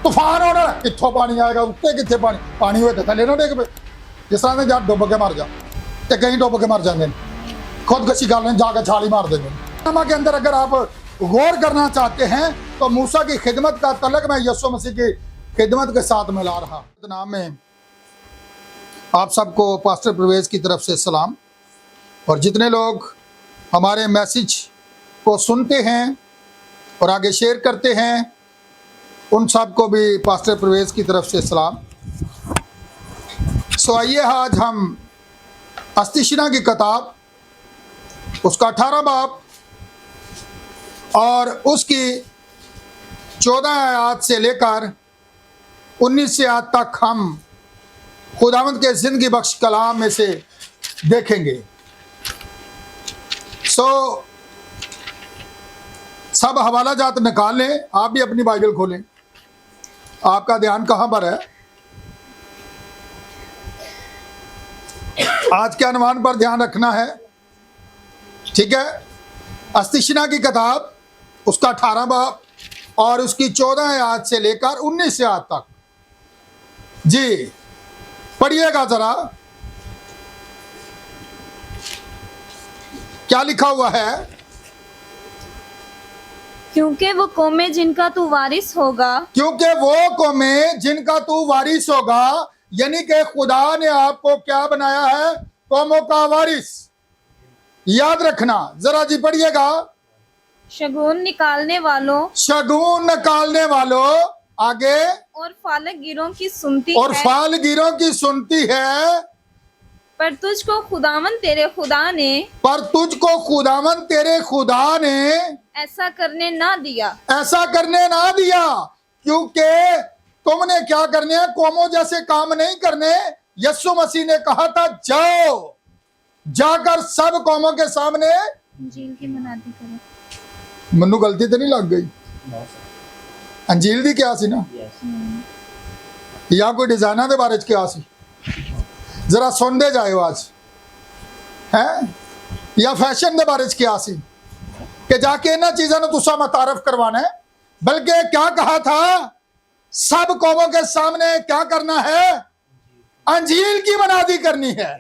तूफान होना कितों पानी आएगा, उत्ते कितने पानी पानी हुए तो थले ना डेग पे, जिस तरह से जा डुब के मर जा तो कहीं डुब के मर जाते हैं, खुदकशी कर लें जाकर छाली मार देंगे। नमा के अंदर अगर आप गौर करना चाहते हैं तो मूसा की खिदमत का तलक मैं यीशु मसीह की खिदमत के साथ मिला रहा। नाम में आप सबको पास्टर प्रवेश की तरफ से सलाम, और जितने लोग हमारे मैसेज को सुनते हैं और आगे शेयर करते हैं उन सबको भी पास्टर प्रवेश की तरफ से सलाम। सो आइए आज हम अस्तिशना की किताब उसका 18 बाब और उसकी 14 आयत से लेकर 19 आयत तक हम खुदावंद के जिंदगी बख्श कलाम में से देखेंगे। सो सब हवाला जात निकाल लें, आप भी अपनी बाइबल खोलें। आपका ध्यान कहां पर है? आज के अनुमान पर ध्यान रखना है, ठीक है। अस्तिशना की किताब उसका 18 बाब और उसकी 14 आयत से लेकर 19 आयत तक जी पढ़िएगा जरा, क्या लिखा हुआ है। क्योंकि वो कौमें जिनका तू वारिस होगा, क्योंकि वो कौमें जिनका तू वारिस होगा, यानी कि खुदा ने आपको क्या बनाया है? कौमों का वारिस। याद रखना जरा जी, पढ़िएगा। शगुन निकालने वालों, शगुन निकालने वालों, आगे, और फालक गिरों की सुनती और है, फाल गिरों की सुनती है। पर तुझको खुदावन तेरे खुदा ने, पर तुझको खुदावन तेरे खुदा ने ऐसा करने ना दिया, ऐसा करने ना दिया। क्योंकि तुमने क्या करने हैं? कौमों जैसे काम नहीं करने। यीशु मसीह ने कहा था जाओ, जाकर सब कौमों के सामने इंजील की मनादी करो। मनु गलती तो नहीं लग गई? अंजील दी क्या सी ना, या कोई डिजाइना के बारे च क्या सी? जरा सुन दे जाए आज है, या फैशन के बारे च क्या सी कि जाके इन चीजों को तुसा मुतारफ करवाना है। बल्कि क्या कहा था? सब कौमों के सामने क्या करना है? अंजील की मनादी करनी है।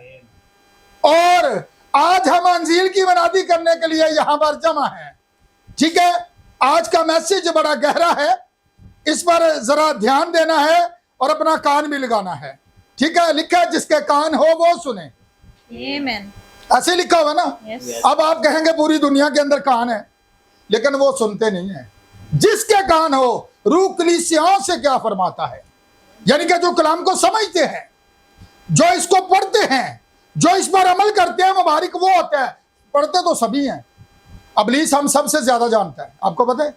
और आज हम अंजील की मनादी करने के लिए यहां पर जमा है, ठीक है। आज का मैसेज बड़ा गहरा है, इस पर जरा ध्यान देना है और अपना कान भी लगाना है, ठीक है। लिखा है जिसके कान हो वो सुने। आमीन। ऐसे लिखा हुआ ना। Yes. अब आप कहेंगे पूरी दुनिया के अंदर कान है, लेकिन वो सुनते नहीं है। जिसके कान हो, रूह कलीसियाओं से क्या फरमाता है, यानी कि जो कलाम को समझते हैं, जो इसको पढ़ते हैं, जो इस पर अमल करते हैं, मुबारक वो होता है। पढ़ते तो सभी हैं, अबलीस हम सबसे ज्यादा जानता है, आपको पता है,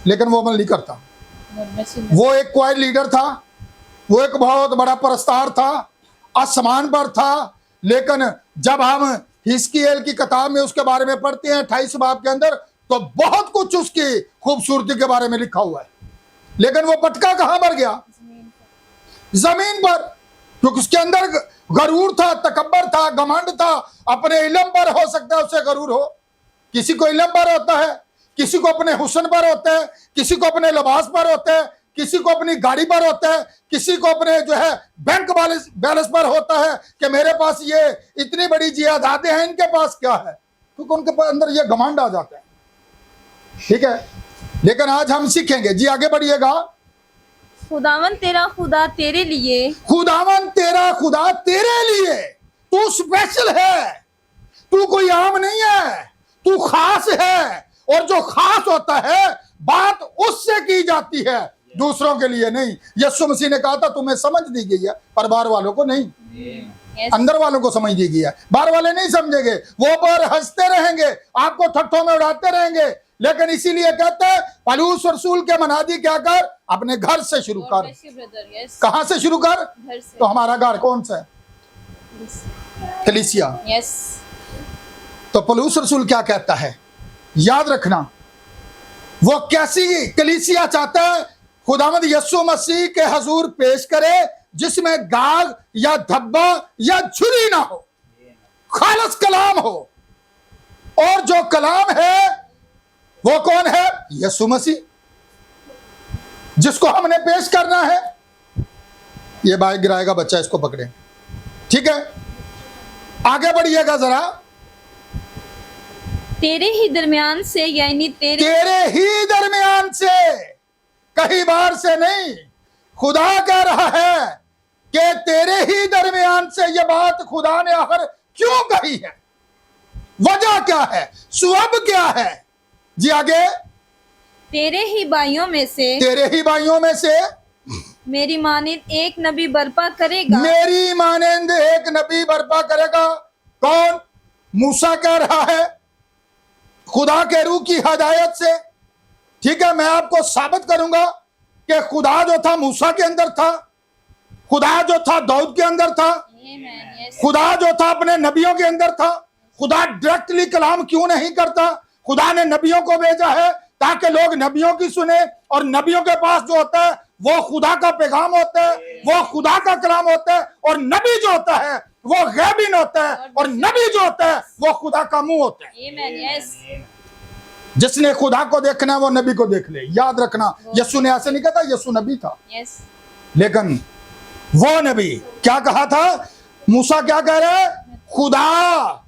लेकिन वो अमल नहीं करता। वो एक क्वाइट लीडर था, वो एक बहुत बड़ा परस्तार था, आसमान पर था, लेकिन जब हम हिस्कियल की किताब में उसके बारे में पढ़ते हैं 28 बाब के अंदर, तो बहुत कुछ उसकी खूबसूरती के बारे में लिखा हुआ है। लेकिन वो पटका कहां पर गया? जमीन पर, क्योंकि उसके अंदर गरूर था, तकब्बर था, घमंड था। अपने इल्म पर हो सकता है उसे गरूर हो, किसी को इल्म पर होता है, किसी को अपने हुस्न पर होता है, किसी को अपने लिबास पर होता है, किसी को अपनी गाड़ी पर होता है, किसी को अपने जो है बैंक बैलेंस पर होता है कि मेरे पास ये इतनी बड़ी जायदादें हैं, इनके पास क्या है, क्योंकि उनके अंदर ये घमंड आ जाता है, ठीक है। लेकिन आज हम सीखेंगे जी, आगे बढ़िएगा। खुदावन तेरा खुदा तेरे लिए, खुदावन तेरा खुदा तेरे लिए, तू स्पेशल है, तू कोई आम नहीं है, तू खास है। और जो खास होता है बात उससे की जाती है, दूसरों के लिए नहीं। यीशु मसीह ने कहा था तुम्हें समझ दी गई है, पर बाहर वालों को नहीं। अंदर वालों को समझ दी गई है, बाहर वाले नहीं समझेंगे। वो पर हंसते रहेंगे, आपको ठट्ठों में उड़ाते रहेंगे, लेकिन इसीलिए कहते हैं पौलुस रसूल के मनादी क्या कर? अपने घर से शुरू कर। कहां से शुरू कर? तो हमारा घर कौन सा है? कलीसिया। तो पौलुस रसूल क्या कहता है? याद रखना, वो कैसी कलीसिया चाहता है? खुदावंद यीशु मसीह के हजूर पेश करे जिसमें दाग या धब्बा या झुर्री ना हो, खालस कलाम हो। और जो कलाम है वो कौन है? यीशु मसीह। जिसको हमने पेश करना है। ये बाइक गिराएगा बच्चा, इसको पकड़े, ठीक है। आगे बढ़िएगा जरा। तेरे ही दरमियान से, यानी तेरे ही दरमियान से, कहीं बाहर से नहीं। खुदा कह रहा है कि तेरे ही दरमियान से। ये बात खुदा ने आखिर क्यों कही है, वजह क्या है, सुअब क्या है? जी आगे। तेरे ही भाइयों में से, तेरे ही भाइयों में से मेरी मानिंद एक नबी बर्पा करेगा। मेरी मानिंद एक नबी बर्पा करेगा। कौन? मूसा कह रहा है खुदा के रूह की हदायत से, ठीक है। मैं आपको साबित करूंगा कि खुदा जो था मूसा के अंदर था, खुदा जो था दाऊद के अंदर था, खुदा जो था अपने नबियों के अंदर था। खुदा डायरेक्टली कलाम क्यों नहीं करता? खुदा ने नबियों को भेजा है ताकि लोग नबियों की सुने, और नबियों के पास जो होता है वो खुदा का पैगाम होता है, वो खुदा का कलाम होता है। और नबी जो होता है वो गैबिन होता है, और नबी जो होता है वो खुदा का मुंह होता है। जिसने खुदा को देखना है वो नबी को देख ले। याद रखना, यीशु ने ऐसे नहीं कहा था, यीशु नबी था, लेकिन वो नबी क्या कहा था? मूसा क्या कह रहे? खुदा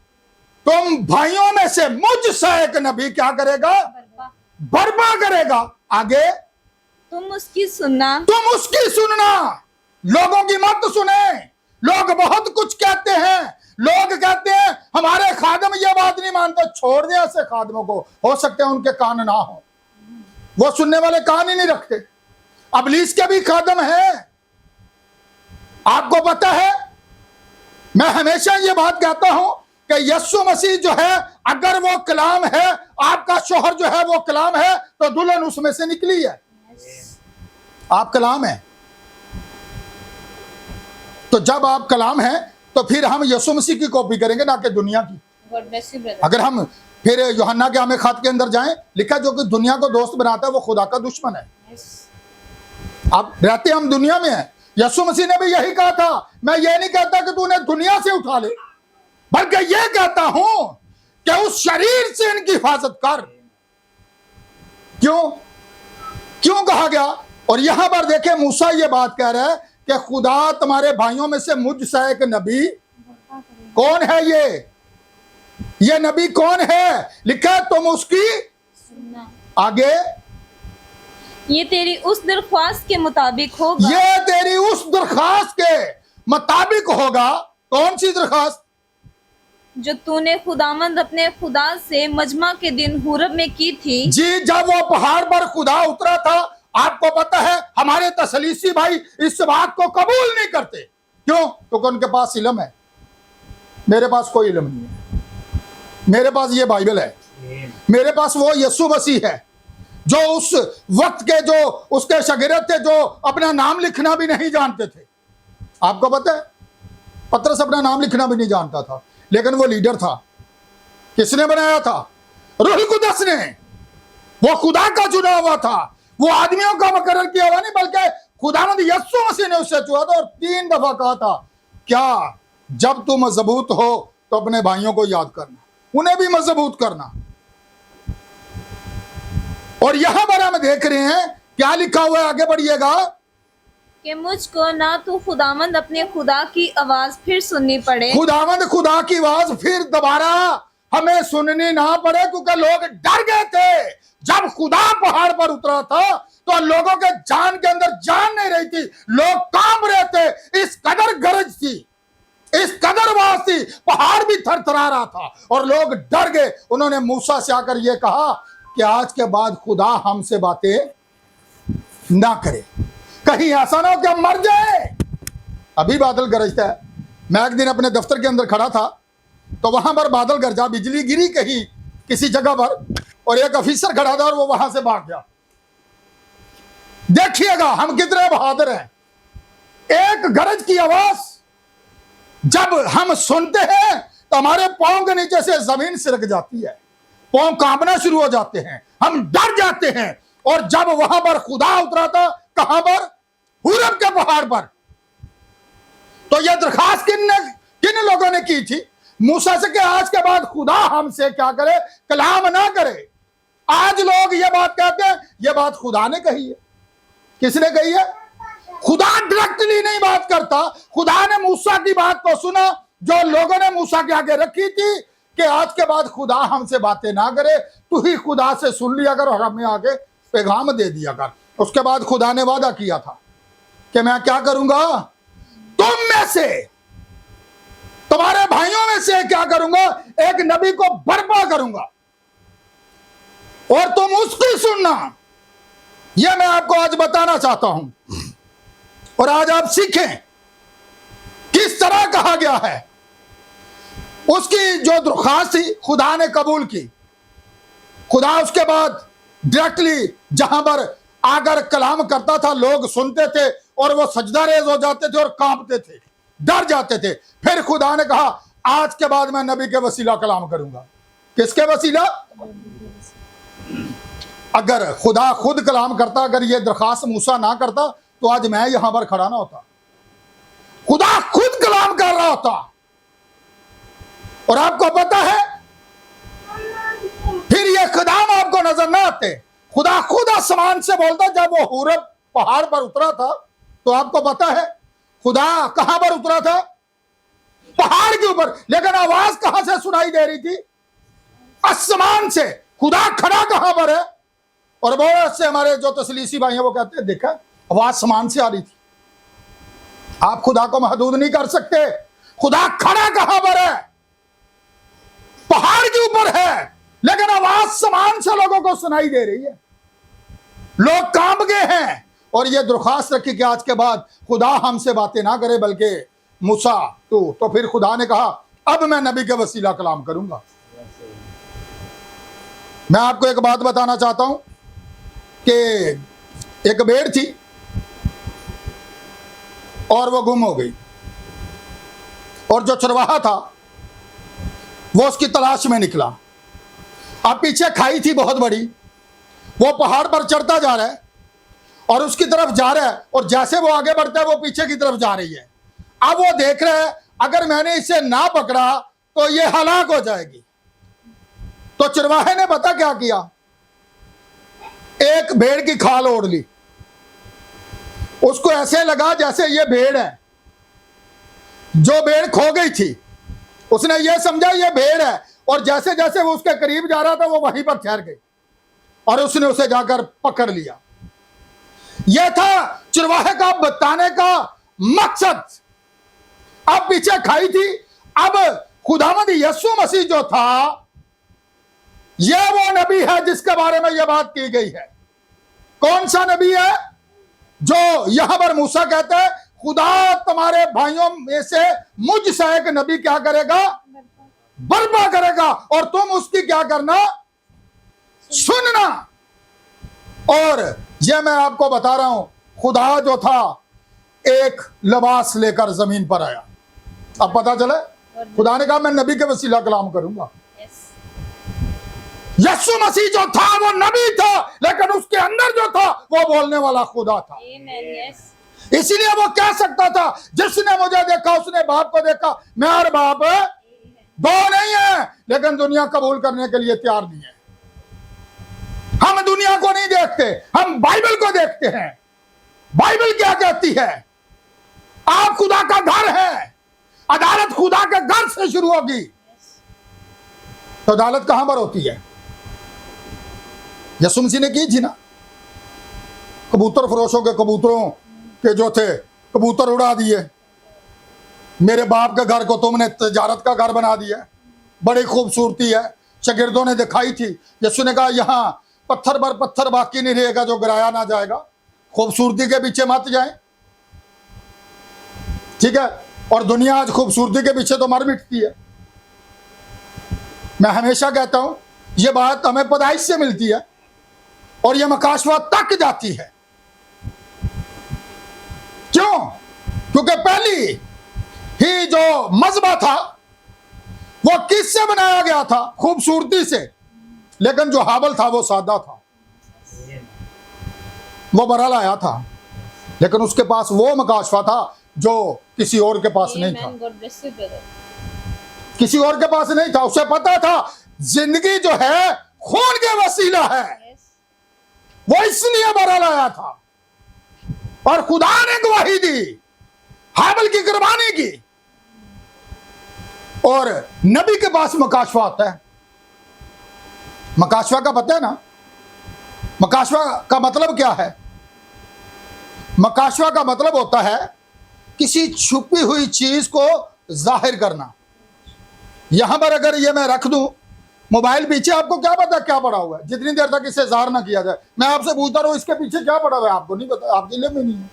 तुम भाइयों में से मुझ सा एक नबी क्या करेगा? बर्पा करेगा। आगे। तुम उसकी सुनना, तुम उसकी सुनना, लोगों की मत सुने। लोग बहुत कुछ कहते हैं, लोग कहते हैं हमारे खादम ये बात नहीं मानते, छोड़ दें ऐसे खादमों को, हो सकते हैं उनके कान ना हो, वो सुनने वाले कान ही नहीं रखते। अबलीस के भी खादम हैं, आपको पता है। मैं हमेशा ये बात कहता हूं कि यीशु मसीह जो है, अगर वो कलाम है, आपका शोहर जो है वो कलाम है, तो दुल्हन उसमें से निकली है। आप कलाम है, तो जब आप कलाम है तो फिर हम यीशु मसीह की कॉपी करेंगे, ना कि दुनिया की। अगर हम फिर यूहन्ना के हमें खत के अंदर जाएं, लिखा जो कि दुनिया को दोस्त बनाता है वो खुदा का दुश्मन है। आप रहते हम दुनिया में हैं। यीशु मसीह ने भी यही कहा था, मैं ये नहीं कहता कि तू उन्हें दुनिया से उठा ले, बल्कि ये कहता हूं कि उस शरीर से इनकी हिफाजत कर। क्यों कहा गया? और यहां पर देखे मूसा ये बात कह रहा है कि खुदा तुम्हारे भाइयों में से मुझ सा एक नबी। कौन है ये नबी कौन है? लिखा तुम उसकी सुनना। आगे। ये तेरी उस दरख्वास्त के मुताबिक होगा। ये तेरी उस दरख्वास्त के मुताबिक होगा। कौन सी दरख्वास्त? जो तूने खुदामंद अपने खुदा से मजमा के दिन हुरब में की थी। जी, जब वो पहाड़ पर खुदा उतरा था। आपको पता है हमारे तसलीसी भाई इस बात को कबूल नहीं करते। क्यों? क्योंकि उनके पास इल्म है, मेरे पास कोई इल्म नहीं है। मेरे पास ये बाइबल है, मेरे पास वो यीशु मसीह है जो उस वक्त के जो उसके शागिर्द थे, जो अपना नाम लिखना भी नहीं जानते थे। आपको पता है पतरस अपना नाम लिखना भी नहीं जानता था, लेकिन वो लीडर था। किसने बनाया था? रूह कुदस ने। वो खुदा का चुना हुआ था, वो आदमियों का मुकर्रर किया हुआ नहीं, बल्कि खुदावंद यीशु मसीह ने उससे चुना था। और 3 दफा कहा था, क्या जब तुम मजबूत हो तो अपने भाइयों को याद करना, उन्हें भी मजबूत करना। और यहां पर हम देख रहे हैं क्या लिखा हुआ है, आगे बढ़िएगा। कि मुझको ना तो खुदामंद अपने खुदा की आवाज फिर सुननी पड़े। खुदावंद खुदा की आवाज फिर दोबारा हमें सुननी ना पड़े, क्योंकि लोग डर गए थे। जब खुदा पहाड़ पर उतरा था तो लोगों के जान के अंदर जान नहीं रही थी, लोग कांप रहे थे। इस कदर गरज थी, इस कदर आवाज थी, पहाड़ भी थरथरा रहा था और लोग डर गए। उन्होंने मूसा से आकर यह कहा कि आज के बाद खुदा हमसे बातें ना करे, कहीं ऐसा ना हो कि हम मर जाए। अभी बादल गरजता है। मैं एक दिन अपने दफ्तर के अंदर खड़ा था तो वहां पर बादल गरजा, बिजली गिरी कहीं किसी जगह पर, और एक ऑफिसर खड़ा था और वो वहां से भाग गया। देखिएगा हम कितने बहादुर हैं। एक गरज की आवाज जब हम सुनते हैं तो हमारे पांव के नीचे से जमीन सिरक जाती है, पांव कांपना शुरू हो जाते हैं, हम डर जाते हैं। और जब वहां पर खुदा उतरा था, कहां पर? हुरब के पहाड़ पर। तो यह दरखास्त किन लोगों ने की थी? मूसा से कि आज के बाद खुदा हमसे क्या करे? कलाम ना करे। आज लोग ये बात कहते हैं, ये बात खुदा ने कही है। किसने कही है? खुदा डायरेक्टली नहीं बात करता। खुदा ने मूसा की बात को सुना जो लोगों ने मूसा के आगे रखी थी कि आज के बाद खुदा हमसे बातें ना करे, तू ही खुदा से सुन लिया कर और हमें आगे पैगाम दे दिया कर। उसके बाद खुदा ने वादा किया था कि मैं क्या करूंगा, तुम में से, तुम्हारे भाइयों में से क्या करूंगा, एक नबी को बर्पा करूंगा और तुम उसकी सुनना। यह मैं आपको आज बताना चाहता हूं और आज आप सीखें किस तरह कहा गया है। उसकी जो दरख्वास्त थी खुदा ने कबूल की। खुदा उसके बाद डायरेक्टली जहां पर आकर कलाम करता था, लोग सुनते थे और वो सजदा रेज हो जाते थे और कांपते थे, डर जाते थे। फिर खुदा ने कहा आज के बाद मैं नबी के वसीला कलाम करूंगा। किसके वसीला? अगर खुदा खुद कलाम करता, अगर ये दरखास्त मूसा ना करता तो आज मैं यहां पर खड़ा ना होता। खुदा खुद कलाम कर रहा होता। और आपको पता है फिर ये कदम आपको नजर ना आते। खुदा खुद आसमान से बोलता। जब वो हुरब पहाड़ पर उतरा था तो आपको पता है खुदा कहां पर उतरा था? पहाड़ के ऊपर। लेकिन आवाज कहां से सुनाई दे रही थी? आसमान से। खुदा खड़ा कहां पर है? और बहुत से हमारे जो तसलीसी भाई हैं वो कहते हैं देखा आवाज आसमान से आ रही थी। आप खुदा को महदूद नहीं कर सकते। खुदा खड़ा कहां पर है? पहाड़ के ऊपर है, लेकिन आवाज आसमान से लोगों को सुनाई दे रही है। लोग कांप गए हैं और ये दरख्वास्त रखी कि आज के बाद खुदा हमसे बातें ना करे बल्कि मूसा तो फिर खुदा ने कहा अब मैं नबी के वसीला कलाम करूंगा। मैं आपको एक बात बताना चाहता हूं कि एक भेड़ थी और वो गुम हो गई और जो चरवाहा था वो उसकी तलाश में निकला। अब पीछे खाई थी बहुत बड़ी, वो पहाड़ पर चढ़ता जा रहा है और उसकी तरफ जा रहा है और जैसे वो आगे बढ़ता है वो पीछे की तरफ जा रही है। अब वो देख रहा है अगर मैंने इसे ना पकड़ा तो ये हलाक हो जाएगी। तो चरवाहे ने पता क्या किया, एक भेड़ की खाल ओढ़ ली। उसको ऐसे लगा जैसे ये भेड़ है। जो भेड़ खो गई थी उसने ये समझा ये भेड़ है और जैसे जैसे वो उसके करीब जा रहा था वो वहीं पर ठहर गई और उसने उसे जाकर पकड़ लिया। यह था चरवाहे का बताने का मकसद। अब पीछे खाई थी। अब खुदावंद यीशु मसीह जो था यह वो नबी है जिसके बारे में यह बात की गई है। कौन सा नबी है? जो यहां पर मूसा कहता है खुदा तुम्हारे भाइयों में से मुझसे एक नबी क्या करेगा? बर्पा करेगा और तुम उसकी क्या करना? सुनना। और यह मैं आपको बता रहा हूं खुदा जो था एक लिबास लेकर जमीन पर आया। अब पता चला खुदा ने कहा मैं नबी के वसीला कलाम करूंगा। यीशु मसीह जो था वो नबी था लेकिन उसके अंदर जो था वो बोलने वाला खुदा था। इसीलिए वो कह सकता था जिसने मुझे देखा उसने बाप को देखा। मैं और बाप दो नहीं है, लेकिन दुनिया कबूल करने के लिए तैयार नहीं है। हम दुनिया को नहीं देखते, हम बाइबल को देखते हैं। बाइबल क्या कहती है? आप खुदा का घर है। अदालत खुदा के घर से शुरू होगी। तो अदालत कहां पर होती है? यीशु मसीह ने की थी ना। कबूतर फरोशों के कबूतरों के जो थे कबूतर उड़ा दिए। मेरे बाप के घर को तुमने तजारत का घर बना दिया। बड़ी खूबसूरती है। शागिर्दों ने दिखाई थी। यीशु ने कहा यहां पत्थर पर पत्थर बाकी नहीं रहेगा जो गिराया ना जाएगा। खूबसूरती के पीछे मत जाए, ठीक है? और दुनिया आज खूबसूरती के पीछे तो मर मिटती है। मैं हमेशा कहता हूं यह बात हमें पैदाइश से मिलती है और यह मकाशवा तक जाती है। क्यों? क्योंकि पहली ही जो मजबा था वो किससे बनाया गया था? खूबसूरती से। लेकिन जो हाबल था वो सादा था, वो बरा लाया था, लेकिन उसके पास वो मकाशवा था जो किसी और के पास नहीं था। किसी और के पास नहीं था। उसे पता था जिंदगी जो है खून के वसीला है, वो इसलिए बरा लाया था। और खुदा ने गवाही दी, हाबिल की कुर्बानी की। और नबी के पास मकाशवा आता है। मकाशवा का पता है ना? मकाशवा का मतलब क्या है? मकाशवा का मतलब होता है किसी छुपी हुई चीज को जाहिर करना। यहां पर अगर ये मैं रख दूं मोबाइल पीछे, आपको क्या पता क्या पड़ा हुआ है? जितनी देर तक इसे जाहिर ना किया जाए, मैं आपसे पूछता रहूं इसके पीछे क्या पड़ा हुआ है, आपको नहीं पता, आपके लिए भी नहीं है।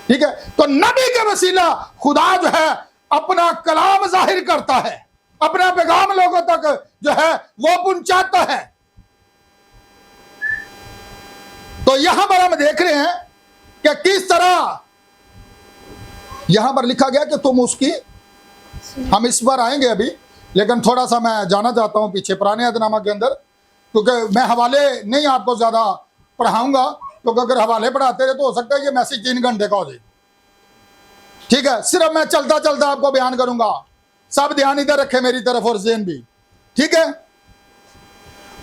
ठीक है, तो नबी के वसीला खुदा जो है अपना कलाम जाहिर करता है, अपना पैगाम लोगों तक जो है वो पहुंचाता है। तो यहां पर हम देख रहे हैं कि किस तरह यहां पर लिखा गया कि तुम उसकी, हम इस पर आएंगे अभी, लेकिन थोड़ा सा मैं जाना चाहता हूं पीछे पुराने अहदनामा के अंदर, क्योंकि मैं हवाले नहीं आपको ज्यादा पढ़ाऊंगा, क्योंकि अगर हवाले पढ़ाते रहे तो हो सकता है ये मैसेज 3 घंटे का हो जाए। ठीक है, सिर्फ मैं चलता चलता आपको बयान करूंगा। सब ध्यान इधर रखे मेरी तरफ और ज़हन भी। ठीक है,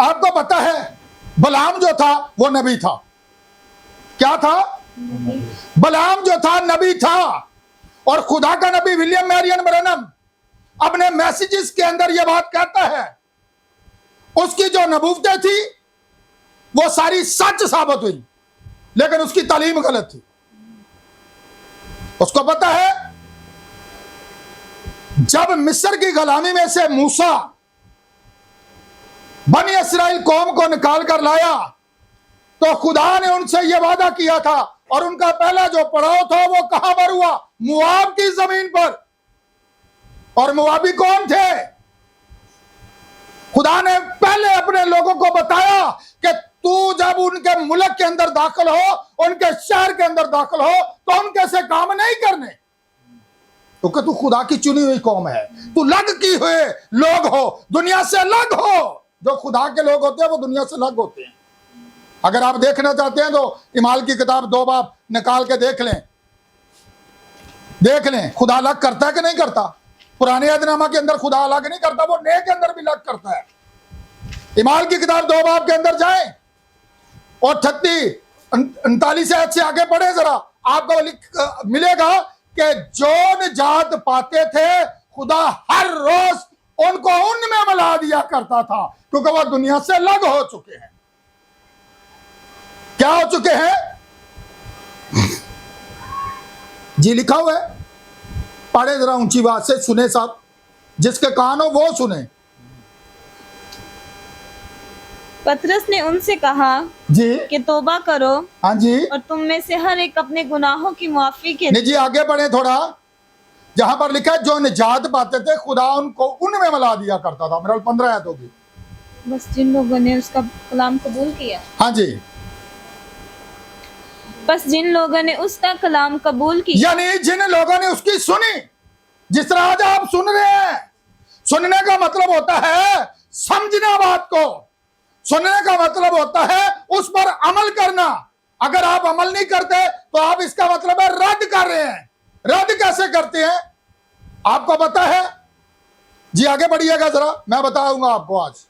आपको पता है बलाम जो था वो नबी था। क्या था? बलाम जो था नबी था। और खुदा का नबी विलियम मैरियन ब्रैनम अपने मैसेजेस के अंदर यह बात कहता है, उसकी जो नबूवतें थी वो सारी सच साबित हुई, लेकिन उसकी तालीम गलत थी। उसको पता है जब मिस्र की गुलामी में से मूसा बनी इस्राएल कौम को निकाल कर लाया तो खुदा ने उनसे यह वादा किया था, और उनका पहला जो पड़ाव था वो कहां पर हुआ? मुआब की जमीन पर। और मुआबी कौन थे? खुदा ने पहले अपने लोगों को बताया कि तू जब उनके मुल्क के अंदर दाखिल हो, उनके शहर के अंदर दाखिल हो, तो उनके से काम नहीं करने, क्योंकि तू खुदा की चुनी हुई कौम है, तू लग की हुए लोग हो, दुनिया से अलग हो। जो खुदा के लोग होते हैं वो दुनिया से अलग होते हैं। अगर आप देखना चाहते हैं तो इमाल की किताब 2 बाब निकाल के देख लें खुदा अलग करता है कि नहीं करता। पुराने अहदनामा के अंदर खुदा अलग नहीं करता, वो नए के अंदर भी अलग करता है। इमाल की किताब 2 बाब के अंदर जाएं और 39 से आगे पढ़े जरा, आपको मिलेगा कि जो निजात पाते थे खुदा हर रोज उनको उनमें मिला दिया करता था, क्योंकि वह दुनिया से अलग हो चुके हैं। क्या हो चुके हैं जी? लिखा हुआ है, पढ़े जरा ऊंची बात से, सुने साहब, जिसके कान हो वो सुने। पतरस ने उनसे कहा जी कि तौबा करो, हाँ जी, और तुम में से हर एक अपने गुनाहों की माफी के नहीं जी, आगे बढ़े थोड़ा, जहां पर लिखा है जो निजात पाते थे खुदा उनको उनमें मिला दिया करता था। मेरा 15 आयत होगी। बस जिन लोगों ने उसका कलाम कबूल किया, हाँ जी, बस जिन लोगों ने उसका कलाम कबूल किया, यानी जिन लोगों ने उसकी सुनी, जिस तरह आज आप सुन रहे हैं। सुनने का मतलब होता है समझना बात को, सुनने का मतलब होता है उस पर अमल करना। अगर आप अमल नहीं करते तो आप इसका मतलब है रद्द कर रहे हैं। रद्द कैसे करते हैं आपको पता है जी? आगे बढ़िएगा जरा, मैं बताऊंगा आपको आज।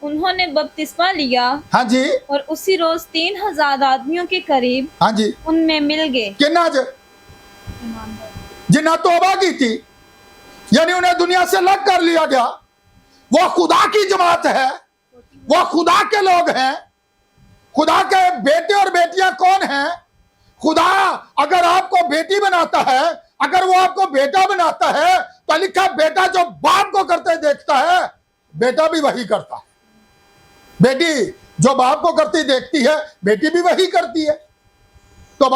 उन्होंने बपतिस्मा लिया, हाँ जी, और उसी रोज 3000 आदमियों के करीब हाँ जी, उनमें मिल गए। किन्ना जिन्ना तौबा की थी, यानी उन्हें दुनिया से अलग कर लिया गया। वो खुदा की जमात है, वो खुदा के लोग हैं। खुदा के बेटे और बेटियां कौन हैं? खुदा अगर आपको बेटी बनाता है, अगर वो आपको बेटा बनाता है, तो लिखा बेटा जो बाप को करते देखता है बेटा भी वही करता है। बेटी जो बाप को करती देखती है बेटी भी वही करती है। तो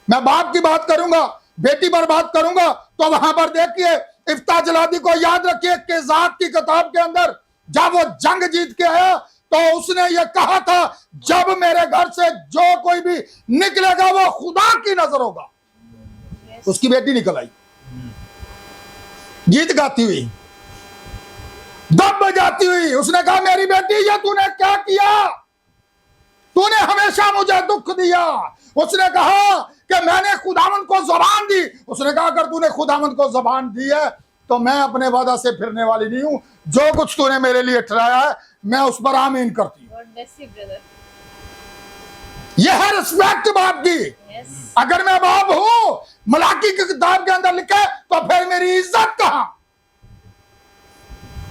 मैं बाप की बात करूंगा, बेटी पर बात करूंगा, तो वहां पर देखिए इफ्ता जलादी को याद रखिए कि जात की किताब के अंदर जब वो जंग जीत के आया तो उसने ये कहा था, जब मेरे घर से जो कोई भी निकलेगा वो खुदा की नजर होगा। उसकी बेटी निकल आई गीत गाती हुई, दब बजाती हुई। उसने कहा मेरी बेटी ये तूने क्या किया? तूने हमेशा मुझे दुख दिया। उसने कहा कि मैंने खुदावंद को जबान दी। उसने कहा अगर तूने खुदावंद को जबान दी है तो मैं अपने वादा से फिरने वाली नहीं हूं। जो कुछ तूने मेरे लिए ठहराया है मैं उस पर आमीन करती हूं। यह है रिस्पेक्ट बाप की। अगर मैं बाप हूं, मलाकी की किताब के अंदर लिखा है, तो फिर मेरी इज्जत कहां?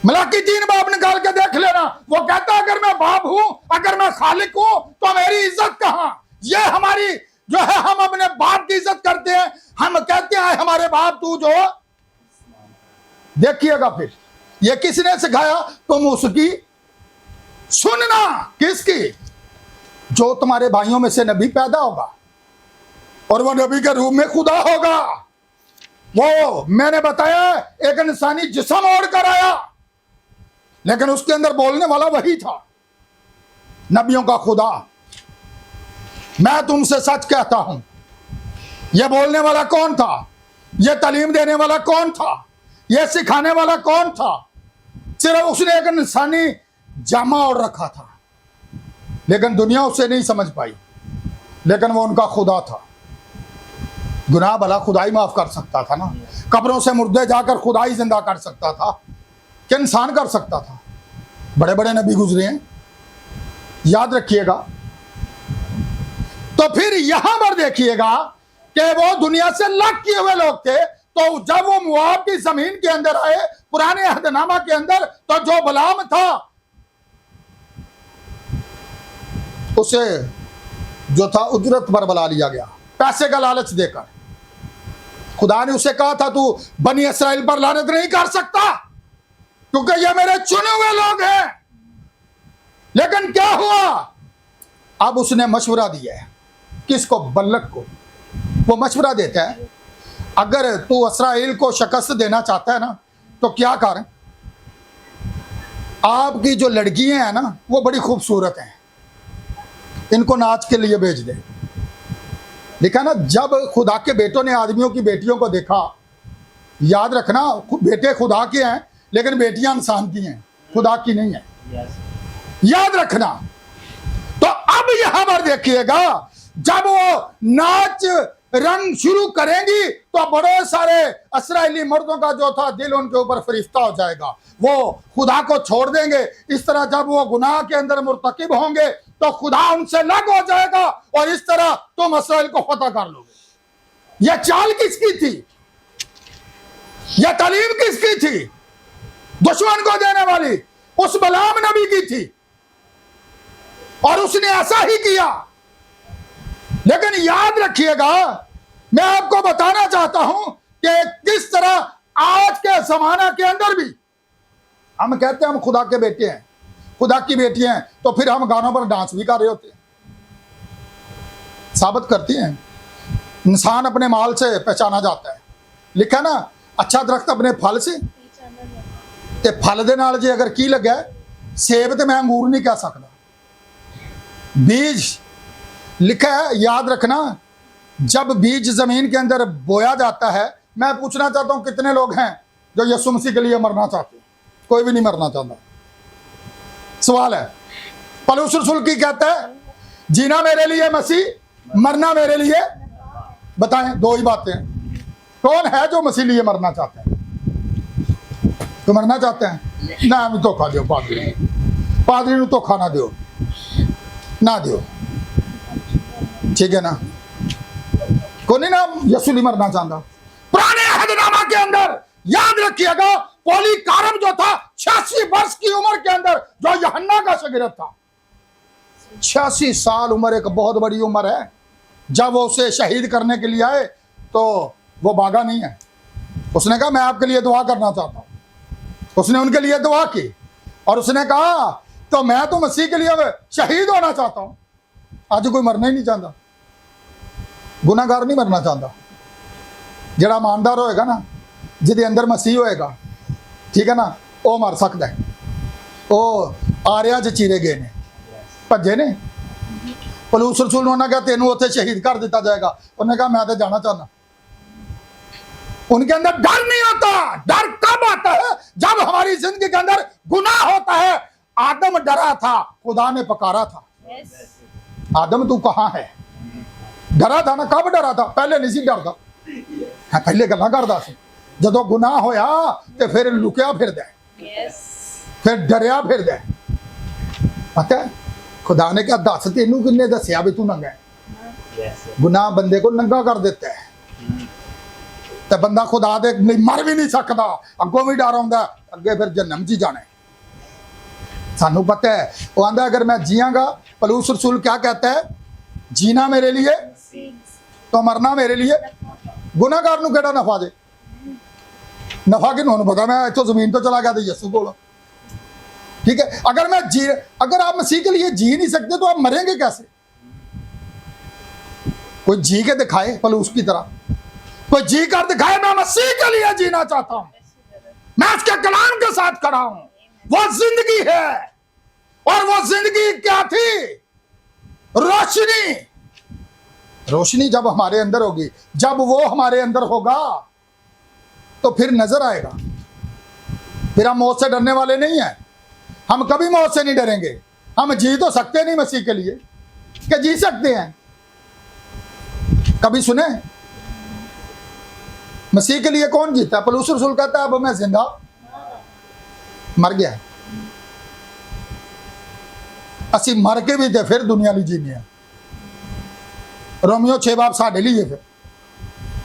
मलाकी 3 बाप निकाल के देख लेना, वो कहता है अगर मैं बाप हूं, अगर मैं खालिक हूं, तो मेरी इज्जत कहां? ये हमारी जो है, हम अपने बाप की इज्जत करते हैं, हम कहते हैं हमारे बाप तू जो। देखिएगा फिर ये किसने सिखाया? तुम उसकी सुनना। किसकी? जो तुम्हारे भाइयों में से नबी पैदा होगा और वो नबी के रूप में खुदा होगा। वो मैंने बताया एक इंसानी जिस्म ओढ़ कर आया, लेकिन उसके अंदर बोलने वाला वही था, नबियों का खुदा। मैं तुमसे सच कहता हूं, यह बोलने वाला कौन था? यह तालीम देने वाला कौन था? यह सिखाने वाला कौन था? सिर्फ उसने एक इंसानी जामा ओढ़ रखा था, लेकिन दुनिया उसे नहीं समझ पाई, लेकिन वो उनका खुदा था। गुनाह भला खुदा ही माफ कर सकता था ना, कब्रों से मुर्दे जाकर खुदा ही जिंदा कर सकता था, कि इंसान कर सकता था। बड़े बड़े नबी गुजरे हैं, याद रखिएगा। तो फिर यहां पर देखिएगा कि वो दुनिया से अलग किए हुए लोग थे। तो जब वो मुआब की जमीन के अंदर आए, पुराने अहदनामा के अंदर, तो जो बलाम था उसे जो था उजरत पर बुला लिया गया, पैसे का लालच देकर। खुदा ने उसे कहा था तू बनी इसराइल पर लानत नहीं कर सकता, क्योंकि ये मेरे चुने हुए लोग हैं। लेकिन क्या हुआ? अब उसने मशवरा दिया है। किसको? बल्लक को। वो मशवरा देता है, अगर तू इसराइल को शिकस्त देना चाहता है ना, तो क्या कर, आपकी जो लड़कियां हैं ना, वो बड़ी खूबसूरत हैं, इनको नाच के लिए भेज दे। देखा ना, जब खुदा के बेटों ने आदमियों की बेटियों को देखा, याद रखना बेटे खुदा के हैं, लेकिन बेटियां इंसान की हैं, खुदा की नहीं है, याद रखना। तो अब यहां पर देखिएगा, जब वो नाच रंग शुरू करेंगी, तो बड़े सारे इस्राएली मर्दों का जो था दिल उनके ऊपर फरिश्ता हो जाएगा, वो खुदा को छोड़ देंगे। इस तरह जब वो गुनाह के अंदर मुर्तकिब होंगे, तो खुदा उनसे अलग हो जाएगा, और इस तरह तुम इस्राएल को फतह कर लोगे। यह चाल किसकी थी? यह तालीम किसकी थी? दुश्मन को देने वाली उस बलाम नबी की थी, और उसने ऐसा ही किया। लेकिन याद रखिएगा, मैं आपको बताना चाहता हूं कि किस तरह आज के जमाना के अंदर भी हम कहते हैं हम खुदा के बेटे हैं, खुदा की बेटियां हैं, तो फिर हम गानों पर डांस भी कर रहे होते हैं। साबित करती हैं इंसान अपने माल से पहचाना जाता है। लिखा ना, अच्छा दरख्त अपने फल से, ते फल दे नाल जे अगर की लगा सेब, तो मैं अंगूर नहीं कह सकता। बीज लिखा है, याद रखना, जब बीज जमीन के अंदर बोया जाता है। मैं पूछना चाहता हूं कितने लोग हैं जो यीशु मसीह के लिए मरना चाहते हैं? कोई भी नहीं मरना चाहता। सवाल है, पौलुस रसूल की कहता है जीना मेरे लिए मसीह, मरना मेरे लिए। बताएं, दो ही बातें। कौन है जो मसीह लिए मरना चाहते हैं? तो मरना चाहते हैं ना, हमें धोखा दो, पादरी ਨੂੰ धोखा ना दो, ना दो, ठीक है ना? कौन है ना यीशु नहीं मरना चाहता। पुराने अहदनामा के अंदर याद रखिएगा, पॉलीकार्प जो था 86 वर्ष की उम्र के अंदर, जो यूहन्ना का शागिर्द था, 86 साल उम्र एक बहुत बड़ी उम्र है। जब वो उसे शहीद करने के लिए आए, तो वो भागा नहीं है। उसने कहा मैं आपके लिए दुआ करना चाहता हूं। उसने उनके लिए दुआ की, और उसने कहा तो मैं तो मसीह के लिए शहीद होना चाहता हूं। आज कोई मरना ही नहीं चाहता, गुनाहगार नहीं मरना चाहता। जड़ा ईमानदार होएगा ना, जिदे अंदर मसीह होएगा, ठीक है ना, वो मर सकता है। वो आरिया च चीरे गए ने, भजे ने। पौलुस रसूल ने कहा तेनू उत्थे शहीद कर दिया जाएगा। उन्होंने कहा मैं तो जाना चाहना। उनके अंदर डर नहीं होता। डर कब आता है? जब हमारी जिंदगी के अंदर गुनाह होता है। आदम डरा था, खुदा ने पकारा था, आदम तू कहां है? डरा था ना। कब डरा था? पहले नहीं सी डरदा, पहले गल्लां करदा सी। जदों गुनाह होया ते फिर लुकिया फिरदा है, फिर डरिया फिरदा है। पता है खुदा ने कहा दस तेनू किन्ने दसिया भी तू नंगा है? गुनाह बंदे को नंगा कर देता है तो बंदा खुदा दे नहीं मर भी नहीं सकता, अगों भी डर आंदा अगे फिर जन्म जी जाना है। सानू पता है वो आंदा अगर मैं जियांगा, पलूस रसूल क्या कहता है, जीना मेरे लिए तो मरना मेरे लिए। गुनाहगार नू केड़ा नफा दे, नफा कि पता मैं इतों जमीन तो चला गया तो यसू को, ठीक है। अगर आप मसीह के लिए जी नहीं सकते तो आप मरेंगे कैसे? कोई जी के दिखाए पलूस की तरह, कोई जी कर दिखाए मैं मसीह के लिए जीना चाहता हूं, मैं उसके कलाम के साथ खड़ा हूं। वो जिंदगी है और वो जिंदगी क्या थी? रोशनी। रोशनी जब हमारे अंदर होगी, जब वो हमारे अंदर होगा तो फिर नजर आएगा। फिर हम मौत से डरने वाले नहीं हैं, हम कभी मौत से नहीं डरेंगे। हम जी तो सकते नहीं मसीह के लिए, क्या जी सकते हैं? कभी सुने मसीह के लिए कौन जीता? पलूस रसूल कहता है अब मैं जिंदा, मर गया। असी मर के भी थे फिर दुनिया नहीं जीनी है। रोमियो 6 बाब साढ़े लिए फिर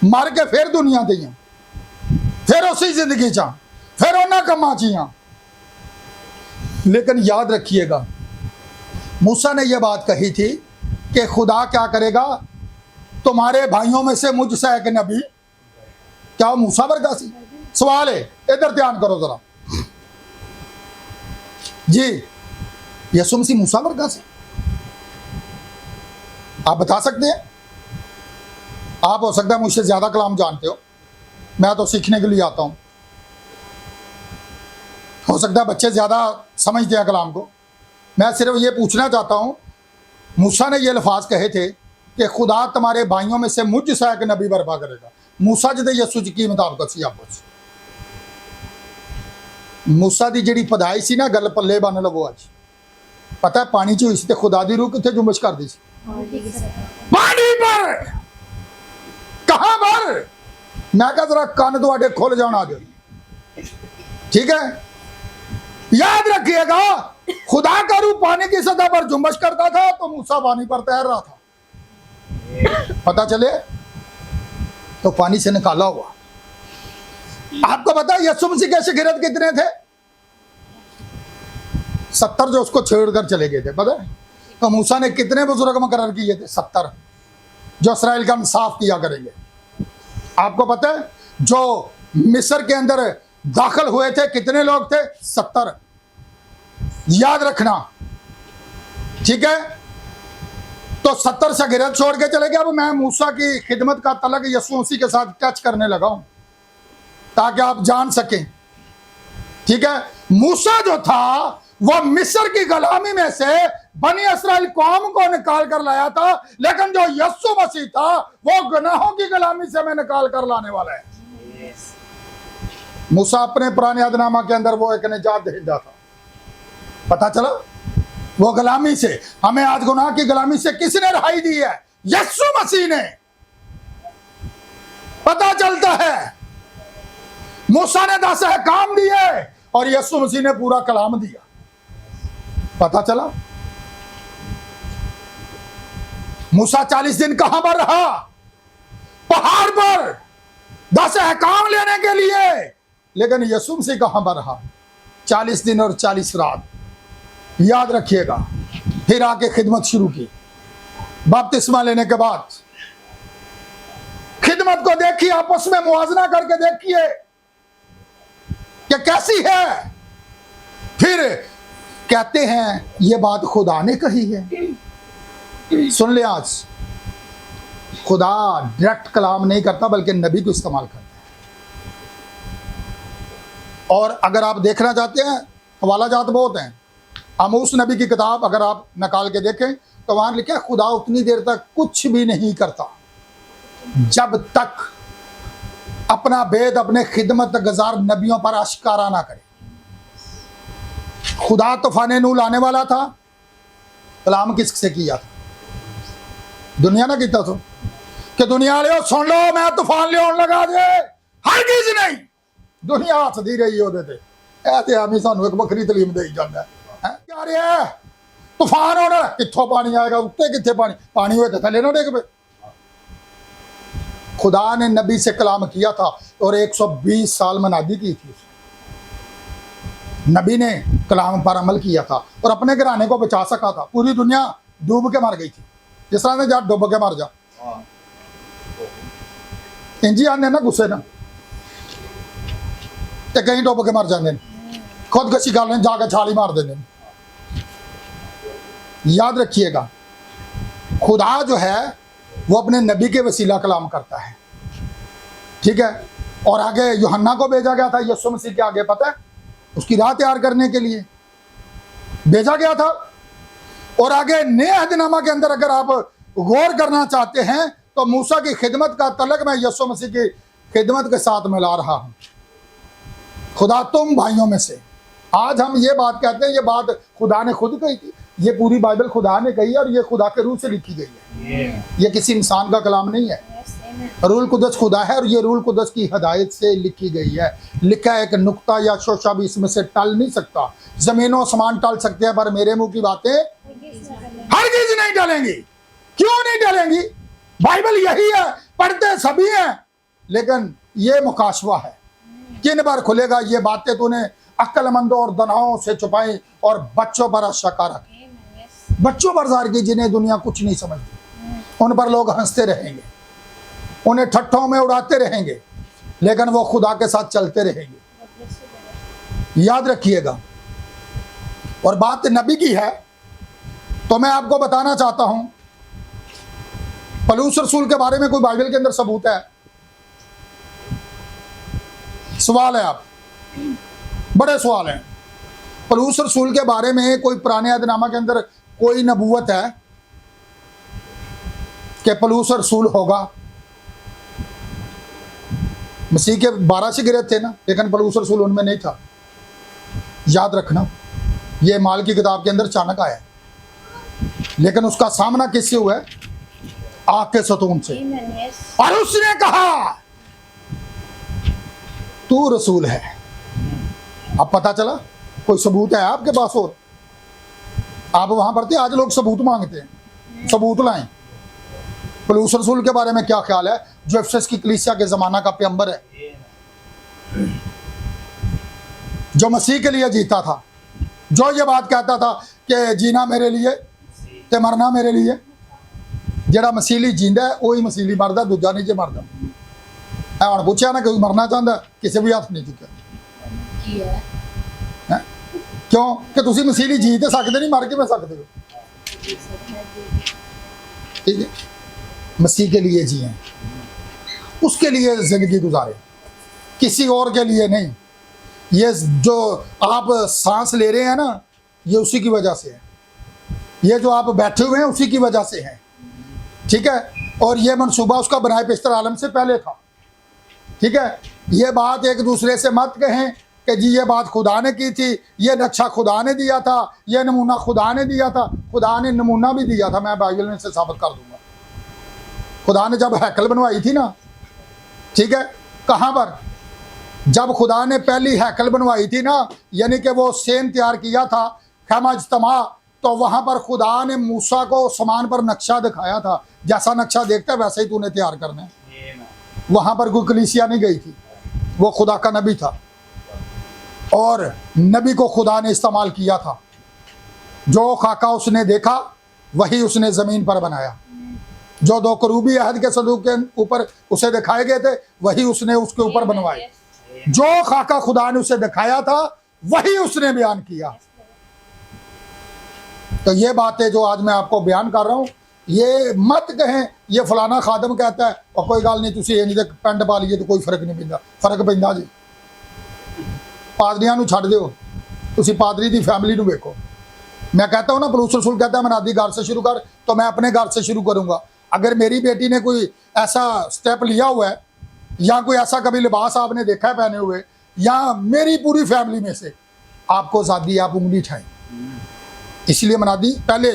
मर के फिर दुनिया दी, फिर उसी जिंदगी चा, फिर उन्हें कमा चिया। लेकिन याद रखिएगा मूसा ने यह बात कही थी कि खुदा क्या करेगा, तुम्हारे भाइयों में से मुझसे एक नबी। क्या वो मूसा वर्गा सी? सवाल है, इधर ध्यान करो जरा जी। यसु मसीह मूसा वर्गा से आप बता सकते हैं? आप हो सकता है मुझसे ज्यादा कलाम जानते हो, मैं तो सीखने के लिए आता हूं। हो सकता है बच्चे ज्यादा समझते हैं कलाम को। मैं सिर्फ ये पूछना चाहता हूं, मूसा ने ये अल्फाज कहे थे कि खुदा तुम्हारे भाइयों में से मुझसे एक नबी बर्पा करेगा। मूसा जी दे यसू जी की मुताबिक सी आपस मूसा दी जिहड़ी पदाई सी ना, गल पल्ले बन लवो। अज पता है पानी च हुई सी ते खुदा दी रूह कित्थे जुम्बश करदी सी? पानी पर। कहां पर? मैं कहा जरा कान तुहाडे खुल जाना आज, ठीक है। याद रखिएगा खुदा का रूह पानी की सतह पर जुम्बश करता था तो मूसा पानी पर तैर रहा था। पता चले तो पानी से निकाला हुआ। आपको पता है यसु मसीह के शागिर्द कितने थे? 70 जो उसको छेड़कर चले गए थे, पता है? तो मूसा ने कितने बुजुर्ग मुकर्रर किए थे? 70 जो इसराइल का इंसाफ किया करेंगे। आपको पता है जो मिस्र के अंदर दाखिल हुए थे कितने लोग थे? 70। याद रखना, ठीक है। तो 70 शागिर्द छोड़ के चले गए। अब मैं मूसा की खिदमत का तलक यसु मसीह के साथ टच करने लगा हूं ताकि आप जान सकें, ठीक है। मूसा जो था वह मिस्र की गुलामी में से बनी इस्राएल कौम को निकाल कर लाया था, लेकिन जो यसु मसीह था वो गुनाहों की गुलामी से मैं निकाल कर लाने वाला है। मूसा अपने पुराने अहदनामा के अंदर वो एक निजात दहिंदा था। पता चला वो गुलामी से, हमें आज गुनाह की गुलामी से किसने रहाई दी है? यसु मसीह ने। पता चलता है मूसा ने 10 अहकाम दिए और यसु मसीह ने पूरा कलाम दिया। पता चला मूसा 40 दिन कहां पर रहा? पहाड़ पर 10 अहकाम लेने के लिए। लेकिन यसु मसीह कहां पर रहा? 40 दिन और 40 रात। याद रखिएगा। फिर आके खिदमत शुरू की। बपतिस्मा लेने के बाद खिदमत को देखिए, आपस में मुआवजा करके देखिए कि कैसी है। फिर कहते हैं ये बात खुदा ने कही है। सुन ले, आज खुदा डायरेक्ट कलाम नहीं करता बल्कि नबी को इस्तेमाल करता है। और अगर आप देखना चाहते हैं हवाला जात बहुत हैं। आमूस नबी की किताब अगर आप निकाल के देखें तो वहां लिखा है खुदा उतनी देर तक कुछ भी नहीं करता जब तक अपना भेद अपने खिदमत गुजार नबियों पर आश्कारा ना करे। खुदा तूफान नूह लाने वाला था, कलाम किससे किया था? दुनिया ना किया तो कि दुनिया ले सुन लो मैं तूफान ले लगा दे, हर चीज नहीं। दुनिया हसदी रही हो ते ऐसे आदमी सानू एक बखरी तलीम दे जाता है। तूफान होना कितों पानी आएगा? उत्ते कितने पानी? पानी हुए तो थले ना डिग पे। खुदा ने नबी से कलाम किया था और 120 साल मनादी की थी उसने। नबी ने कलाम पर अमल किया था और अपने घराने को बचा सका था। पूरी दुनिया डूब के मर गई थी, जिस तरह से जा डूब के मर जा इंजी आने ना गुस्से ना ते कहीं डूब के मर जाते, खुदकशी कर लें, जाके छाली मार देने। याद रखिएगा, खुदा जो है वो अपने नबी के वसीला कलाम करता है, ठीक है। और आगे यूहन्ना को भेजा गया था, यीशु मसीह के आगे, पता है, उसकी राह तैयार करने के लिए भेजा गया था। और आगे नए अहदनामा के अंदर अगर आप गौर करना चाहते हैं तो मूसा की खिदमत का तलक मैं यीशु मसीह की खिदमत के साथ मिला रहा हूं। खुदा तुम भाइयों में से, आज हम ये बात कहते हैं, ये बात खुदा ने खुद कही थी, ये पूरी बाइबल खुदा ने कही है और ये खुदा के रूह से लिखी गई है, ये किसी इंसान का कलाम नहीं है। रूल कुदस खुदा है और ये रूल कुदस की हिदायत से लिखी गई है। लिखा एक नुक्ता या शोशा भी इसमें से टल नहीं सकता। जमीनों आसमान टल सकते हैं पर मेरे मुंह की बातें हरगिज़ नहीं टलेंगी। क्यों नहीं टलेंगी? बाइबल यही है, पढ़ते सभी हैं, लेकिन ये मुकाशवा है, किन बार खुलेगा। ये बातें तूने अक्लमंदों और दनाओं से छुपाई और बच्चों पर शका रखी, बच्चों पर ज़ाहिर की जिन्हें दुनिया कुछ नहीं समझती। उन पर लोग हंसते रहेंगे, उन्हें ठट्ठों में उड़ाते रहेंगे, लेकिन वो खुदा के साथ चलते रहेंगे। याद रखिएगा। और बात नबी की है तो मैं आपको बताना चाहता हूं, पलूस रसूल के बारे में कोई बाइबल के अंदर सबूत है? सवाल है, आप बड़े सवाल हैं। पलूस रसूल के बारे में कोई पुराने अहदनामा के अंदर कोई नबूवत है कि पलूस रसूल होगा? मसीह के 12 शिगिरत थे ना, लेकिन पलूस रसूल उनमें नहीं था। याद रखना, ये माल की किताब के अंदर अचानक आया, लेकिन उसका सामना किससे हुआ है? आग के सतून से। और उसने कहा तू रसूल है। अब पता चला कोई सबूत है आपके पास? और आप वहां पर थे, आज लोग सबूत मांगते हैं, सबूत लाएं। पलूस रसूल के बारे में क्या ख्याल है, जो एफेसस की कलीसिया के जमाना का पैगंबर है, जो मसीह के लिए जीता था, जो ये बात कहता था कि जीना मेरे लिए ते मरना मेरे लिए। जेड़ा मसीली जींदा है वही मसीली मरदा, दूजा नहीं जे मरदा। हम पूछा ना कोई मरना चाहता, किसी भी हाथ नहीं चुका। क्यों कि तुसी मसीली जी तो सकते नहीं, मर के मैं सकते हो। ठीक है, मसीह के लिए जिए, उसके लिए जिंदगी गुजारे, किसी और के लिए नहीं। ये जो आप सांस ले रहे हैं ना, ये उसी की वजह से है। ये जो आप बैठे हुए हैं उसी की वजह से है, ठीक है। और ये मनसूबा उसका बनाए पेशतर आलम से पहले था, ठीक है। ये बात एक दूसरे से मत कहें कि जी ये बात खुदा ने की थी, ये नक्शा खुदा ने दिया था, ये नमूना खुदा ने दिया था। खुदा ने नमूना भी दिया था, मैं बाइबल में से साबित कर दूंगा। खुदा ने जब हैकल बनवाई थी ना, ठीक है, कहाँ पर? जब खुदा ने पहली हैकल बनवाई थी ना, यानी कि वो सेन तैयार किया था, खैमा इज्तिमा, तो वहां पर खुदा ने मूसा को समान पर नक्शा दिखाया था। जैसा नक्शा देखता है वैसे ही तूने तैयार करना है। वहां पर कोई कलीसिया नहीं गई थी, वो खुदा का नबी था और नबी को खुदा ने इस्तेमाल किया था। जो खाका उसने देखा वही उसने जमीन पर बनाया। जो दो करूबी अहद के संदूक के ऊपर उसे दिखाए गए थे वही उसने उसके ऊपर बनवाए। जो खाका खुदा ने उसे दिखाया था वही उसने बयान किया। तो ये बातें जो आज मैं आपको बयान कर रहा हूं, ये मत कहें ये फलाना खादम कहता है और कोई गल नहीं, तुसी इंज दे पेंट पा लीजिए तो कोई फर्क नहीं पैंदा। फर्क पैंदा जी, पादरियां नूं छड्ड दिओ, तुसी पादरी दी फैमिली नूं वेखो। मैं कहता हूं ना, पलूस रसूल कहता है मनादी घर से शुरू कर, तो मैं अपने घर से शुरू करूंगा। अगर मेरी बेटी ने कोई ऐसा स्टेप लिया हुआ है या कोई ऐसा कभी लिबास आपने देखा है पहने हुए, या मेरी पूरी फैमिली में से आपको आज़ादी, आप उंगली उठाएं। इसलिए मनादी पहले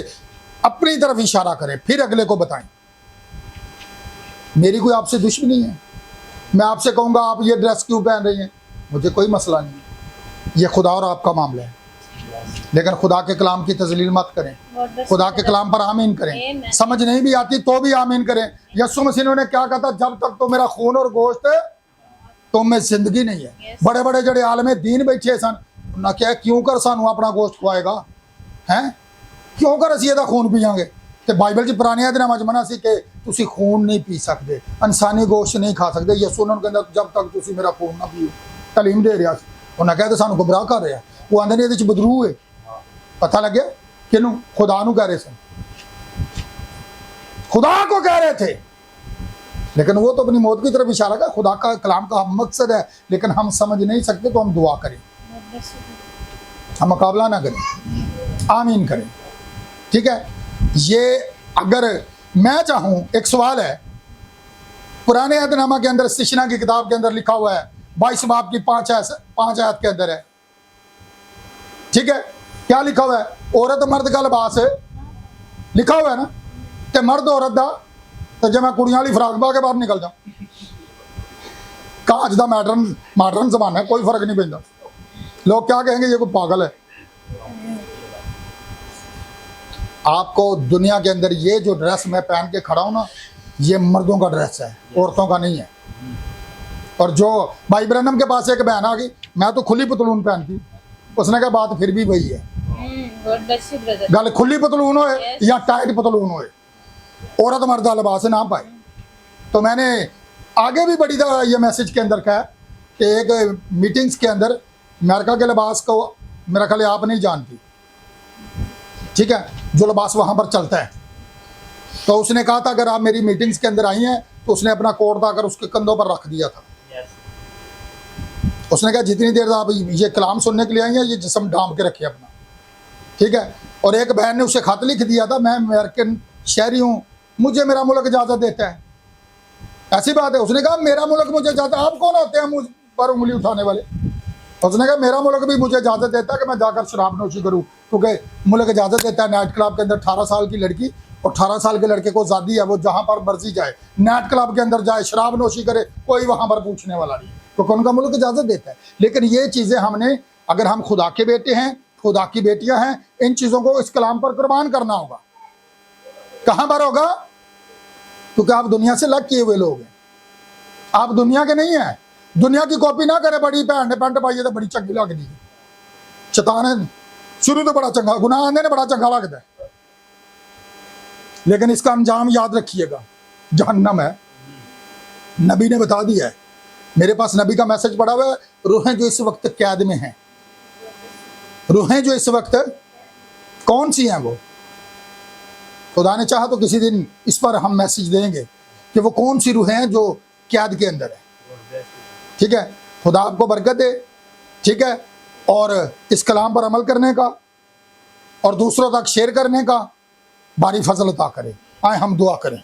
अपनी तरफ इशारा करें, फिर अगले को बताएं। मेरी कोई आपसे दुश्मनी है, मैं आपसे कहूँगा आप ये ड्रेस क्यों पहन रही हैं, मुझे कोई मसला नहीं है। ये खुदा और आपका मामला है। लेकिन खुदा के कलाम की तजलील मत करें, खुदा के कलाम पर आमीन करें। समझ नहीं भी आती तो भी आमीन करें। यीशु मसीह ने क्या कहा था, जब तक तो मेरा खून और गोश्त है तो में जिंदगी नहीं है। बड़े बड़े जड़े आलमे दीन बैठे सन, ना क्या क्यों कर सानू अपना गोश्त खुआएगा है, क्यों कर असी ਇਹਦਾ खून पीआंगे। ਤੇ ਬਾਈਬਲ 'ਚ ਪੁਰਾਣੇ ਦਿਨਾਂ ਵਿੱਚ ਮਨਾ ਸੀ ਕਿ ਤੁਸੀਂ खून नहीं पी सकते, ਇਨਸਾਨੀ ਗੋਸ਼ਤ नहीं खा सकते। ਯਿਸੂ ਉਹਨਾਂ ਨੂੰ ਕਹਿੰਦਾ ਜਦ ਤੱਕ ਤੁਸੀਂ ਮੇਰਾ खून ਨਾ ਪੀਓ, ਤਾਲੀਮ ਦੇ ਰਿਹਾ ਸੀ। ਉਹਨਾਂ ਕਹਿੰਦੇ ਸਾਨੂੰ ਗੁੰਮਰਾਹ ਕਰ ਰਿਹਾ। ਉਹ ਆਂਦੇ ਨੇ ਇਹਦੇ 'ਚ ਬਦਰੂ ਹੈ। पता लग गया किनू, खुदा नू कह रहे थे, खुदा को कह रहे थे। लेकिन वो तो अपनी मौत की तरफ इशारा कर। खुदा का कलाम का मकसद है, लेकिन हम समझ नहीं सकते तो हम दुआ करें, हम मुकाबला ना करें, आमीन करें। ठीक है, ये अगर मैं चाहूं, एक सवाल है पुराने अहदनामा के अंदर सिशना की किताब के अंदर लिखा हुआ है 22 बाब की 5 आयत के अंदर है। ठीक है, क्या लिखा हुआ है, औरत मर्द का लिबास है लिखा हुआ है ना, ते मर्द औरत दा। तो जब मैं कुड़ियां वाली फ्राक पा के बाहर निकल जाऊं, कहा अज दा मॉडर्न जमाना है, कोई फर्क नहीं पैंदा। लोग क्या कहेंगे, ये कोई पागल है। आपको दुनिया के अंदर ये जो ड्रेस मैं पहन के खड़ा हूं ना, ये मर्दों का ड्रेस है, औरतों का नहीं है। और जो भाई ब्रैनम के पास एक बहन आ गई, मैं तो खुली पतलून पहनती, उसने कहा बात फिर भी वही है, गल खुली पतलून हो या टाइट पतलून हो, औरत मर्द का लिबास ना पाए। तो मैंने आगे भी बड़ी दफा ये मैसेज के अंदर कहा कि एक मीटिंग्स के अंदर अमेरिका के लिबास को मेरा ख्याल आप नहीं जानती, ठीक है, जो लिबास वहाँ पर चलता है। तो उसने कहा था अगर आप मेरी मीटिंग्स के अंदर आई हैं, तो उसने अपना कोट आकर उसके कंधों पर रख दिया था। उसने कहा जितनी देर आप ये कलाम सुनने के लिए आई हैं, ये जिस्म ढांप के रखे अपना। ठीक है, और एक बहन ने उसे खत लिख दिया था, मैं अमेरिकन शहरी हूँ, मुझे मेरा मुल्क इजाज़त देता है। ऐसी बात है। उसने कहा मेरा मुल्क मुझे इजाज़त, आप कौन होते हैं मुझ पर उंगली उठाने वाले। उसने कहा मेरा मुल्क भी मुझे इजाज़त देता है कि मैं जाकर शराब नोशी करूँ, क्योंकि मुल्क इजाज़त देता है। नाइट क्लब के अंदर 18 साल की लड़की और 18 साल के लड़के को आज़ादी है, वो जहाँ पर मर्जी जाए, नाइट क्लब के अंदर जाए, शराब नोशी करे, कोई वहाँ पर पूछने वाला नहीं, क्योंकि उनका मुल्क इजाज़त देता है। लेकिन ये चीज़ें हमने, अगर हम खुदा के बेटे हैं, खुदा की बेटियां हैं, इन चीज़ों को इस कलाम पर कुर्बान करना होगा। कहाँ पर होगा, क्योंकि आप दुनिया से अलग किए हुए लोग हैं, आप दुनिया के नहीं हैं। दुनिया की कॉपी ना करें, बड़ी भैन ने पेंट पाई है तो बड़ी चंगी लगती है, शैतान है शुरू तो बड़ा चंगा, गुनाह आने ने बड़ा चंगा लगता है, लेकिन इसका अंजाम याद रखिएगा, जहन्नम है। नबी ने बता दिया है, मेरे पास नबी का मैसेज पड़ा हुआ है, रूहें जो इस वक्त कैद में हैं, रूहें जो इस वक्त कौन सी हैं, वो खुदा ने चाहा तो किसी दिन इस पर हम मैसेज देंगे कि वो कौन सी रूहें हैं जो कैद के अंदर है। ठीक है, खुदा आपको बरकत दे। ठीक है, और इस कलाम पर अमल करने का और दूसरों तक शेयर करने का बारी फजल अता करे। आए हम दुआ करें।